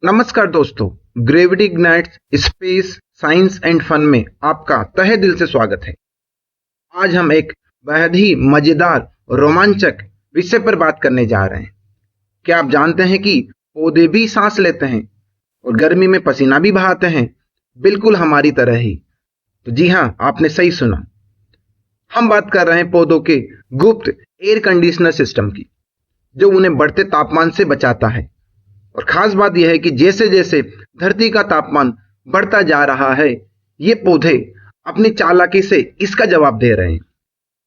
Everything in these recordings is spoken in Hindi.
नमस्कार दोस्तों, Gravity Ignites Space Science and Fun में आपका तहे दिल से स्वागत है। आज हम एक बेहद ही मजेदार रोमांचक विषय पर बात करने जा रहे हैं। क्या आप जानते हैं कि पौधे भी सांस लेते हैं और गर्मी में पसीना भी बहाते हैं, बिल्कुल हमारी तरह ही। तो जी हाँ, आपने सही सुना। हम बात कर रहे हैं पौधों के गुप्त एयर कंडीशनर सिस्टम की, जो उन्हें बढ़ते तापमान से बचाता है। और खास बात यह है कि जैसे जैसे धरती का तापमान बढ़ता जा रहा है, ये पौधे अपनी चालाकी से इसका जवाब दे रहे हैं।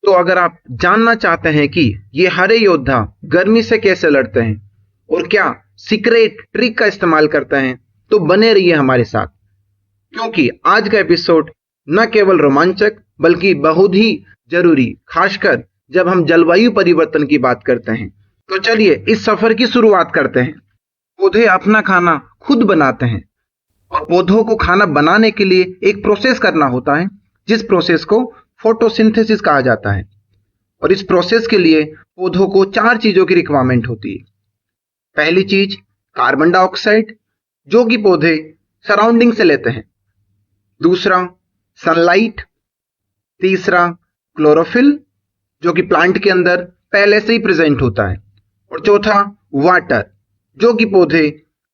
तो अगर आप जानना चाहते हैं कि ये हरे योद्धा गर्मी से कैसे लड़ते हैं और क्या सीक्रेट ट्रिक का इस्तेमाल करते हैं, तो बने रहिए हमारे साथ, क्योंकि आज का एपिसोड न केवल रोमांचक बल्कि बहुत ही जरूरी, खासकर जब हम जलवायु परिवर्तन की बात करते हैं। तो चलिए इस सफर की शुरुआत करते हैं। पौधे अपना खाना खुद बनाते हैं और पौधों को खाना बनाने के लिए एक प्रोसेस करना होता है, जिस प्रोसेस को फोटोसिंथेसिस कहा जाता है। और इस प्रोसेस के लिए पौधों को 4 चीजों की रिक्वायरमेंट होती है। पहली चीज कार्बन डाइऑक्साइड, जो कि पौधे सराउंडिंग से लेते हैं। दूसरा सनलाइट। तीसरा क्लोरोफिल, जो कि प्लांट के अंदर पहले से ही प्रेजेंट होता है। और चौथा वाटर, जो कि पौधे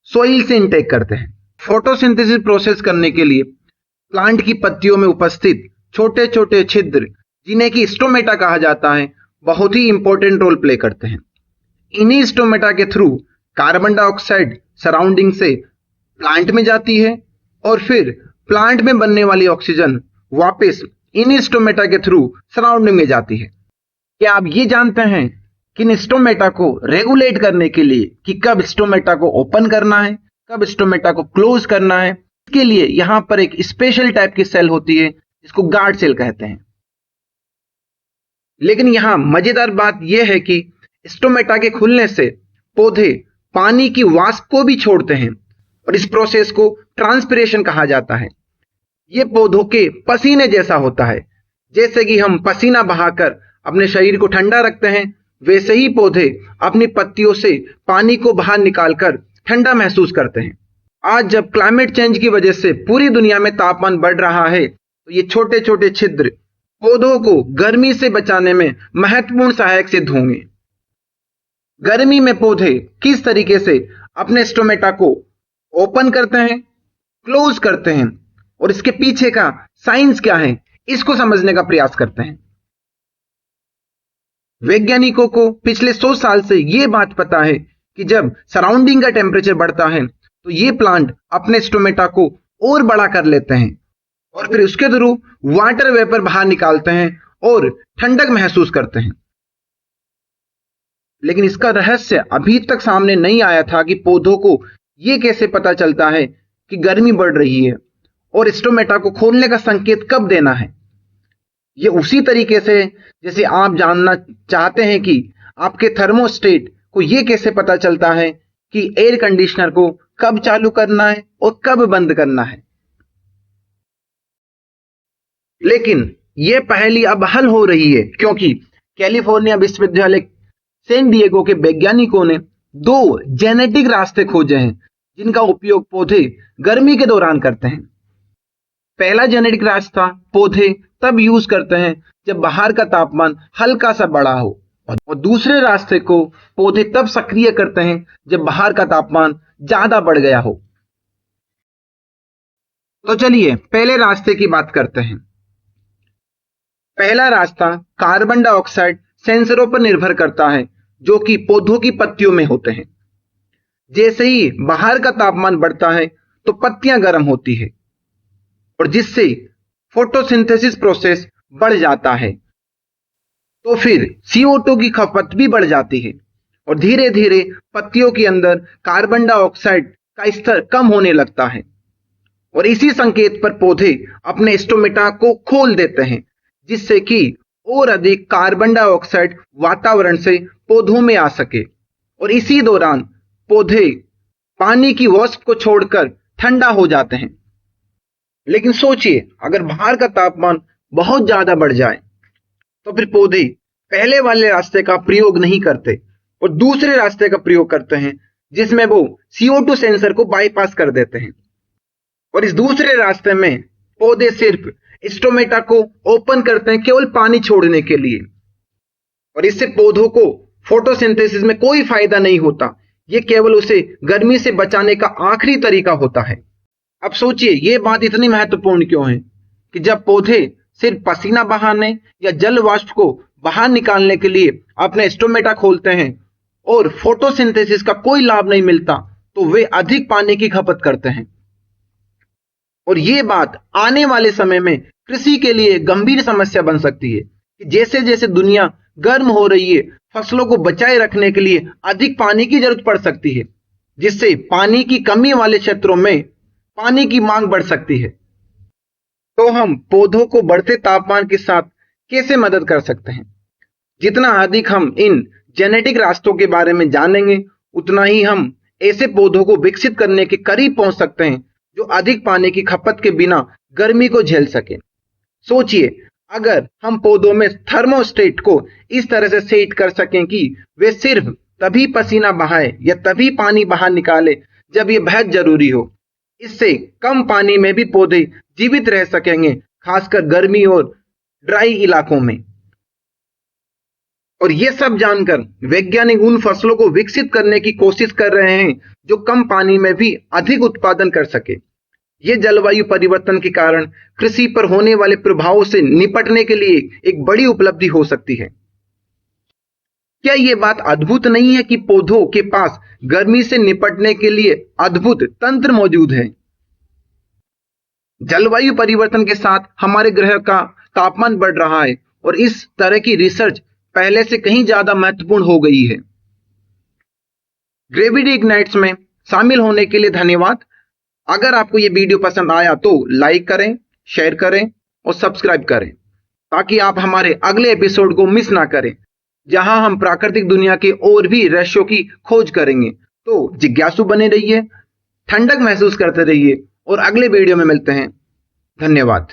सोइल से इनटेक करते हैं। फोटोसिंथेसिस प्रोसेस करने के लिए प्लांट की पत्तियों में उपस्थित छोटे छोटे छिद्र, जिन्हें कि स्टोमेटा कहा जाता है, बहुत ही इंपॉर्टेंट रोल प्ले करते हैं। इन्हीं स्टोमेटा के थ्रू कार्बन डाइऑक्साइड सराउंडिंग से प्लांट में जाती है और फिर प्लांट में बनने वाली ऑक्सीजन वापस इन्हीं स्टोमेटा के थ्रू सराउंडिंग में जाती है। क्या आप ये जानते हैं कि स्टोमेटा को रेगुलेट करने के लिए कि कब स्टोमेटा को ओपन करना है, कब स्टोमेटा को क्लोज करना है, इसके लिए यहां पर एक स्पेशल टाइप की सेल होती है, जिसको गार्ड सेल कहते हैं। लेकिन यहां मजेदार बात यह है कि स्टोमेटा के खुलने से पौधे पानी की वाष्प को भी छोड़ते हैं और इस प्रोसेस को ट्रांसपिरेशन कहा जाता है। यह पौधों के पसीने जैसा होता है। जैसे कि हम पसीना बहाकर अपने शरीर को ठंडा रखते हैं, वैसे ही पौधे अपनी पत्तियों से पानी को बाहर निकालकर ठंडा महसूस करते हैं। आज जब क्लाइमेट चेंज की वजह से पूरी दुनिया में तापमान बढ़ रहा है, तो ये छोटे छोटे छिद्र पौधों को गर्मी से बचाने में महत्वपूर्ण सहायक सिद्ध होंगे। गर्मी में पौधे किस तरीके से अपने स्टोमेटा को ओपन करते हैं, क्लोज करते हैं और इसके पीछे का साइंस क्या है, इसको समझने का प्रयास करते हैं। वैज्ञानिकों को पिछले 100 साल से यह बात पता है कि जब सराउंडिंग का टेम्परेचर बढ़ता है, तो ये प्लांट अपने स्टोमेटा को और बड़ा कर लेते हैं और फिर उसके थ्रू वाटर वेपर बाहर निकालते हैं और ठंडक महसूस करते हैं। लेकिन इसका रहस्य अभी तक सामने नहीं आया था कि पौधों को यह कैसे पता चलता है कि गर्मी बढ़ रही है और स्टोमेटा को खोलने का संकेत कब देना है। ये उसी तरीके से जैसे आप जानना चाहते हैं कि आपके थर्मोस्टेट को यह कैसे पता चलता है कि एयर कंडीशनर को कब चालू करना है और कब बंद करना है। लेकिन यह पहेली अब हल हो रही है, क्योंकि कैलिफोर्निया विश्वविद्यालय सैन डिएगो के वैज्ञानिकों ने 2 जेनेटिक रास्ते खोजे हैं, जिनका उपयोग पौधे गर्मी के दौरान करते हैं। पहला जेनेटिक रास्ता पौधे तब यूज करते हैं जब बाहर का तापमान हल्का सा बढ़ा हो, और दूसरे रास्ते को पौधे तब सक्रिय करते हैं जब बाहर का तापमान ज्यादा बढ़ गया हो। तो चलिए पहले रास्ते की बात करते हैं। पहला रास्ता कार्बन डाइऑक्साइड सेंसरों पर निर्भर करता है, जो कि पौधों की पत्तियों में होते हैं। जैसे ही बाहर का तापमान बढ़ता है, तो पत्तियां गर्म होती है और जिससे फोटोसिंथेसिस प्रोसेस बढ़ जाता है। तो फिर CO2 की खपत भी बढ़ जाती है और धीरे धीरे पत्तियों के अंदर कार्बन डाइऑक्साइड का स्तर कम होने लगता है। और इसी संकेत पर पौधे अपने स्टोमेटा को खोल देते हैं, जिससे कि और अधिक कार्बन डाइऑक्साइड वातावरण से पौधों में आ सके। और इसी दौरान पौधे पानी की वाष्प को छोड़कर ठंडा हो जाते हैं। लेकिन सोचिए, अगर बाहर का तापमान बहुत ज्यादा बढ़ जाए, तो फिर पौधे पहले वाले रास्ते का प्रयोग नहीं करते और दूसरे रास्ते का प्रयोग करते हैं, जिसमें वो CO2 सेंसर को बाईपास कर देते हैं। और इस दूसरे रास्ते में पौधे सिर्फ स्टोमेटा को ओपन करते हैं केवल पानी छोड़ने के लिए, और इससे पौधों को फोटोसिंथेसिस में कोई फायदा नहीं होता। ये केवल उसे गर्मी से बचाने का आखिरी तरीका होता है। अब सोचिए ये बात इतनी महत्वपूर्ण क्यों है कि जब पौधे सिर्फ पसीना बहाने या जल वाष्प को बाहर निकालने के लिए अपने स्टोमेटा खोलते हैं और फोटोसिंथेसिस का कोई लाभ नहीं मिलता, तो वे अधिक पानी की खपत करते हैं। और ये बात आने वाले समय में कृषि के लिए गंभीर समस्या बन सकती है कि जैसे जैसे दुनिया गर्म हो रही है, फसलों को बचाए रखने के लिए अधिक पानी की जरूरत पड़ सकती है, जिससे पानी की कमी वाले क्षेत्रों में पानी की मांग बढ़ सकती है। तो हम पौधों को बढ़ते तापमान के साथ कैसे मदद कर सकते हैं? जितना अधिक हम इन जेनेटिक रास्तों के बारे में जानेंगे, उतना ही हम ऐसे पौधों को विकसित करने के करीब पहुंच सकते हैं जो अधिक पानी की खपत के बिना गर्मी को झेल सके। सोचिए, अगर हम पौधों में थर्मोस्टेट को इस तरह से सेट कर सकें कि वे सिर्फ तभी पसीना बहाए या तभी पानी बाहर निकाले जब यह बेहद जरूरी हो, इससे कम पानी में भी पौधे जीवित रह सकेंगे, खासकर गर्मी और ड्राई इलाकों में। और ये सब जानकर वैज्ञानिक उन फसलों को विकसित करने की कोशिश कर रहे हैं जो कम पानी में भी अधिक उत्पादन कर सके। ये जलवायु परिवर्तन के कारण कृषि पर होने वाले प्रभावों से निपटने के लिए एक बड़ी उपलब्धि हो सकती है। क्या ये बात अद्भुत नहीं है कि पौधों के पास गर्मी से निपटने के लिए अद्भुत तंत्र मौजूद है? जलवायु परिवर्तन के साथ हमारे ग्रह का तापमान बढ़ रहा है और इस तरह की रिसर्च पहले से कहीं ज्यादा महत्वपूर्ण हो गई है। ग्रेविटी इग्नाइट्स में शामिल होने के लिए धन्यवाद। अगर आपको ये वीडियो पसंद आया तो लाइक करें, शेयर करें और सब्सक्राइब करें ताकि आप हमारे अगले एपिसोड को मिस ना करें, जहां हम प्राकृतिक दुनिया के और भी रहस्यों की खोज करेंगे। तो जिज्ञासु बने रहिए, ठंडक महसूस करते रहिए और अगले वीडियो में मिलते हैं। धन्यवाद।